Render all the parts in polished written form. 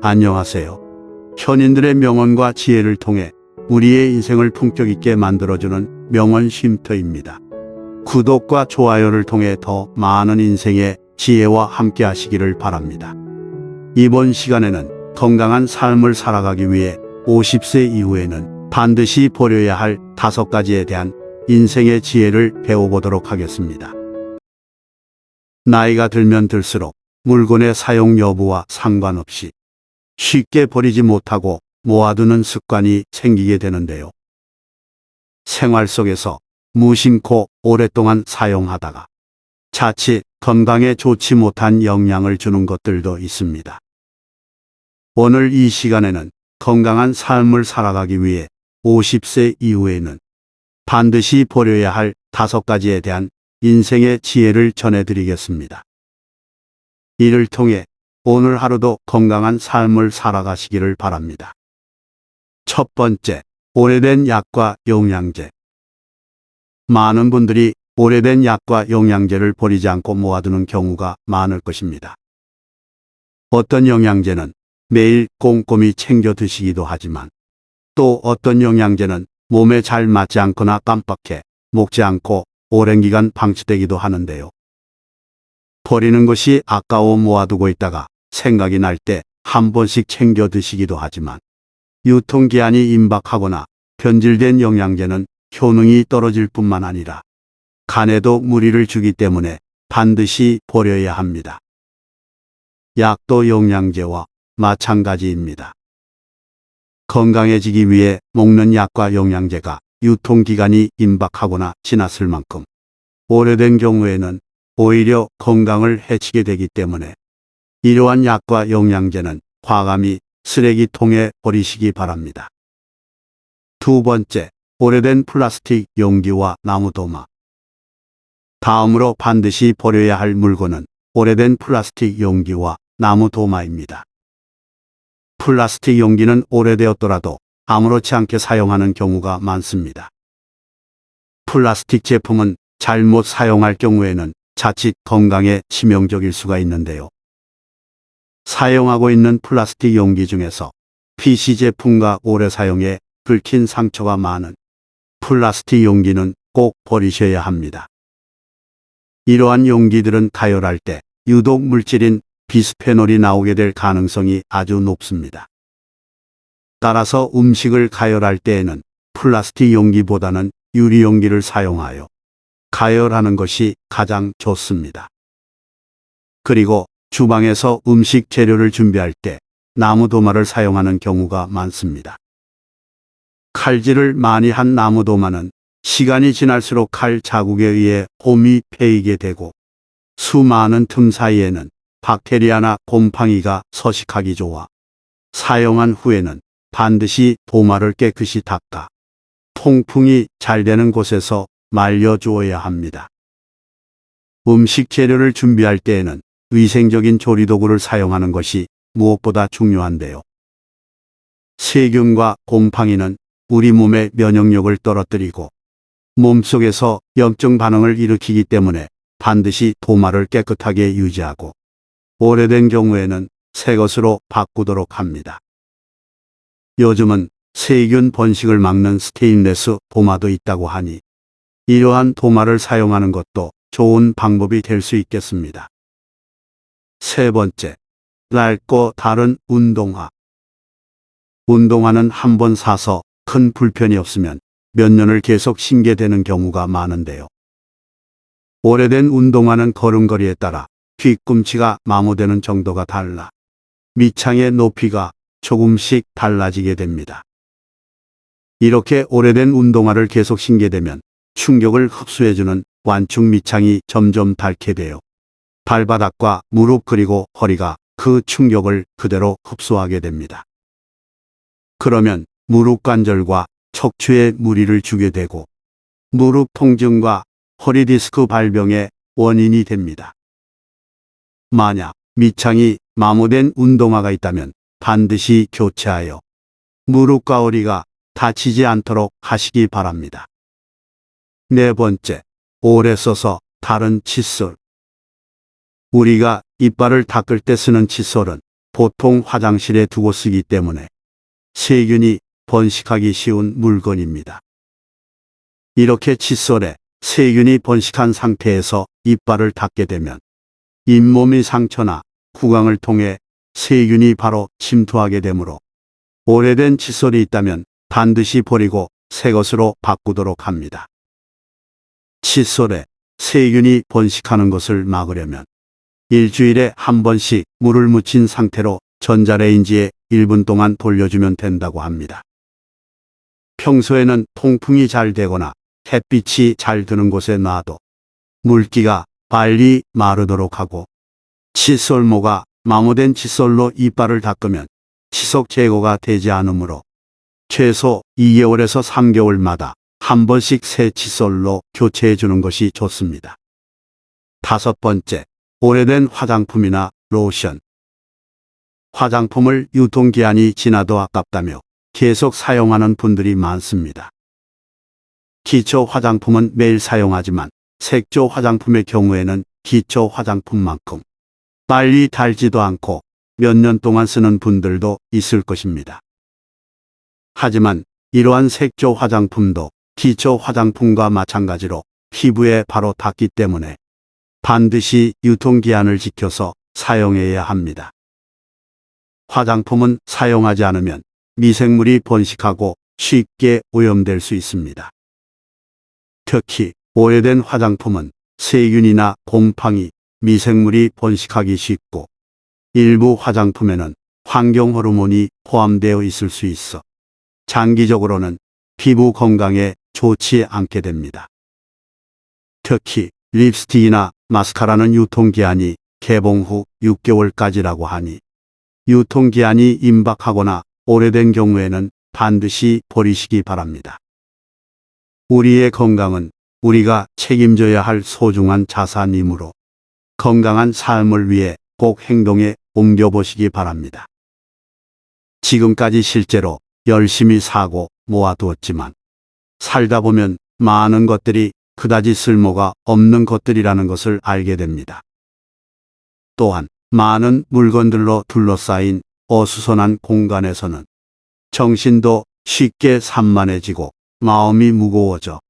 안녕하세요. 현인들의 명언과 지혜를 통해 우리의 인생을 품격 있게 만들어주는 명언 쉼터입니다. 구독과 좋아요를 통해 더 많은 인생의 지혜와 함께 하시기를 바랍니다. 이번 시간에는 건강한 삶을 살아가기 위해 50세 이후에는 반드시 버려야 할 5가지에 대한 인생의 지혜를 배워보도록 하겠습니다. 나이가 들면 들수록 물건의 사용 여부와 상관없이 쉽게 버리지 못하고 모아두는 습관이 생기게 되는데요. 생활 속에서 무심코 오랫동안 사용하다가 자칫 건강에 좋지 못한 영향을 주는 것들도 있습니다. 오늘 이 시간에는 건강한 삶을 살아가기 위해 50세 이후에는 반드시 버려야 할 5가지에 대한 인생의 지혜를 전해드리겠습니다. 이를 통해 오늘 하루도 건강한 삶을 살아가시기를 바랍니다. 첫 번째, 오래된 약과 영양제. 많은 분들이 오래된 약과 영양제를 버리지 않고 모아두는 경우가 많을 것입니다. 어떤 영양제는 매일 꼼꼼히 챙겨 드시기도 하지만 또 어떤 영양제는 몸에 잘 맞지 않거나 깜빡해 먹지 않고 오랜 기간 방치되기도 하는데요. 버리는 것이 아까워 모아두고 있다가 생각이 날 때 한 번씩 챙겨 드시기도 하지만 유통기한이 임박하거나 변질된 영양제는 효능이 떨어질 뿐만 아니라 간에도 무리를 주기 때문에 반드시 버려야 합니다. 약도 영양제와 마찬가지입니다. 건강해지기 위해 먹는 약과 영양제가 유통기간이 임박하거나 지났을 만큼 오래된 경우에는 오히려 건강을 해치게 되기 때문에 이러한 약과 영양제는 과감히 쓰레기통에 버리시기 바랍니다. 두 번째, 오래된 플라스틱 용기와 나무도마. 다음으로 반드시 버려야 할 물건은 오래된 플라스틱 용기와 나무도마입니다. 플라스틱 용기는 오래되었더라도 아무렇지 않게 사용하는 경우가 많습니다. 플라스틱 제품은 잘못 사용할 경우에는 자칫 건강에 치명적일 수가 있는데요. 사용하고 있는 플라스틱 용기 중에서 PC 제품과 오래 사용해 긁힌 상처가 많은 플라스틱 용기는 꼭 버리셔야 합니다. 이러한 용기들은 가열할 때 유독 물질인 비스페놀이 나오게 될 가능성이 아주 높습니다. 따라서 음식을 가열할 때에는 플라스틱 용기보다는 유리 용기를 사용하여 가열하는 것이 가장 좋습니다. 그리고 주방에서 음식 재료를 준비할 때 나무도마를 사용하는 경우가 많습니다. 칼질을 많이 한 나무도마는 시간이 지날수록 칼 자국에 의해 홈이 패이게 되고 수많은 틈 사이에는 박테리아나 곰팡이가 서식하기 좋아 사용한 후에는 반드시 도마를 깨끗이 닦아 통풍이 잘 되는 곳에서 말려주어야 합니다. 음식 재료를 준비할 때에는 위생적인 조리도구를 사용하는 것이 무엇보다 중요한데요. 세균과 곰팡이는 우리 몸의 면역력을 떨어뜨리고 몸속에서 염증 반응을 일으키기 때문에 반드시 도마를 깨끗하게 유지하고 오래된 경우에는 새 것으로 바꾸도록 합니다. 요즘은 세균 번식을 막는 스테인레스 도마도 있다고 하니 이러한 도마를 사용하는 것도 좋은 방법이 될 수 있겠습니다. 세 번째, 낡고 다른 운동화. 운동화는 한 번 사서 큰 불편이 없으면 몇 년을 계속 신게 되는 경우가 많은데요. 오래된 운동화는 걸음걸이에 따라 뒤꿈치가 마모되는 정도가 달라 밑창의 높이가 조금씩 달라지게 됩니다. 이렇게 오래된 운동화를 계속 신게 되면 충격을 흡수해주는 완충 밑창이 점점 닳게 돼요. 발바닥과 무릎 그리고 허리가 그 충격을 그대로 흡수하게 됩니다. 그러면 무릎 관절과 척추에 무리를 주게 되고 무릎 통증과 허리 디스크 발병의 원인이 됩니다. 만약 밑창이 마모된 운동화가 있다면 반드시 교체하여 무릎과 허리가 다치지 않도록 하시기 바랍니다. 네 번째, 오래 써서 다른 칫솔. 우리가 이빨을 닦을 때 쓰는 칫솔은 보통 화장실에 두고 쓰기 때문에 세균이 번식하기 쉬운 물건입니다. 이렇게 칫솔에 세균이 번식한 상태에서 이빨을 닦게 되면 잇몸의 상처나 구강을 통해 세균이 바로 침투하게 되므로 오래된 칫솔이 있다면 반드시 버리고 새 것으로 바꾸도록 합니다. 칫솔에 세균이 번식하는 것을 막으려면 일주일에 한 번씩 물을 묻힌 상태로 전자레인지에 1분 동안 돌려주면 된다고 합니다. 평소에는 통풍이 잘 되거나 햇빛이 잘 드는 곳에 놔도 물기가 빨리 마르도록 하고, 칫솔모가 마모된 칫솔로 이빨을 닦으면 치석 제거가 되지 않으므로 최소 2개월에서 3개월마다 한 번씩 새 칫솔로 교체해 주는 것이 좋습니다. 5번째, 오래된 화장품이나 로션. 화장품을 유통기한이 지나도 아깝다며 계속 사용하는 분들이 많습니다. 기초 화장품은 매일 사용하지만 색조 화장품의 경우에는 기초 화장품만큼 빨리 닳지도 않고 몇 년 동안 쓰는 분들도 있을 것입니다. 하지만 이러한 색조 화장품도 기초 화장품과 마찬가지로 피부에 바로 닿기 때문에 반드시 유통기한을 지켜서 사용해야 합니다. 화장품은 사용하지 않으면 미생물이 번식하고 쉽게 오염될 수 있습니다. 특히 오래된 화장품은 세균이나 곰팡이, 미생물이 번식하기 쉽고 일부 화장품에는 환경 호르몬이 포함되어 있을 수 있어 장기적으로는 피부 건강에 좋지 않게 됩니다. 특히 립스틱이나 마스카라는 유통기한이 개봉 후 6개월까지라고 하니 유통기한이 임박하거나 오래된 경우에는 반드시 버리시기 바랍니다. 우리의 건강은 우리가 책임져야 할 소중한 자산이므로 건강한 삶을 위해 꼭 행동에 옮겨보시기 바랍니다. 지금까지 실제로 열심히 사고 모아두었지만 살다 보면 많은 것들이 그다지 쓸모가 없는 것들이라는 것을 알게 됩니다. 또한 많은 물건들로 둘러싸인 어수선한 공간에서는 정신도 쉽게 산만해지고 마음이 무거워져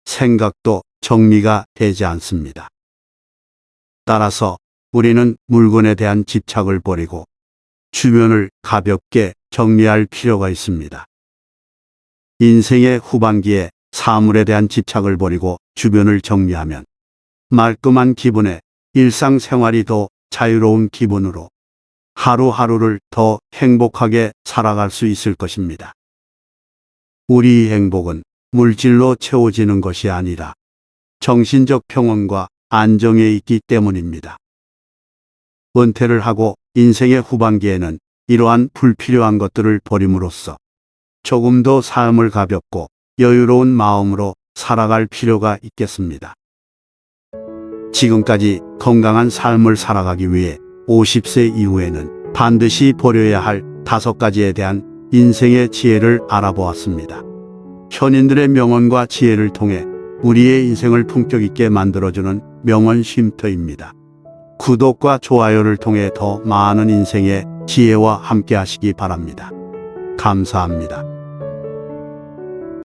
생각도 정리가 되지 않습니다. 따라서 우리는 물건에 대한 집착을 버리고 주변을 가볍게 정리할 필요가 있습니다. 인생의 후반기에 사물에 대한 집착을 버리고 주변을 정리하면 말끔한 기분에 일상생활이 더 자유로운 기분으로 하루하루를 더 행복하게 살아갈 수 있을 것입니다. 우리의 행복은 물질로 채워지는 것이 아니라 정신적 평온과 안정에 있기 때문입니다. 은퇴를 하고 인생의 후반기에는 이러한 불필요한 것들을 버림으로써 조금 더 삶을 가볍고 여유로운 마음으로 살아갈 필요가 있겠습니다. 지금까지 건강한 삶을 살아가기 위해 50세 이후에는 반드시 버려야 할 5가지에 대한 인생의 지혜를 알아보았습니다. 현인들의 명언과 지혜를 통해 우리의 인생을 품격 있게 만들어주는 명언 쉼터입니다. 구독과 좋아요를 통해 더 많은 인생의 지혜와 함께 하시기 바랍니다. 감사합니다.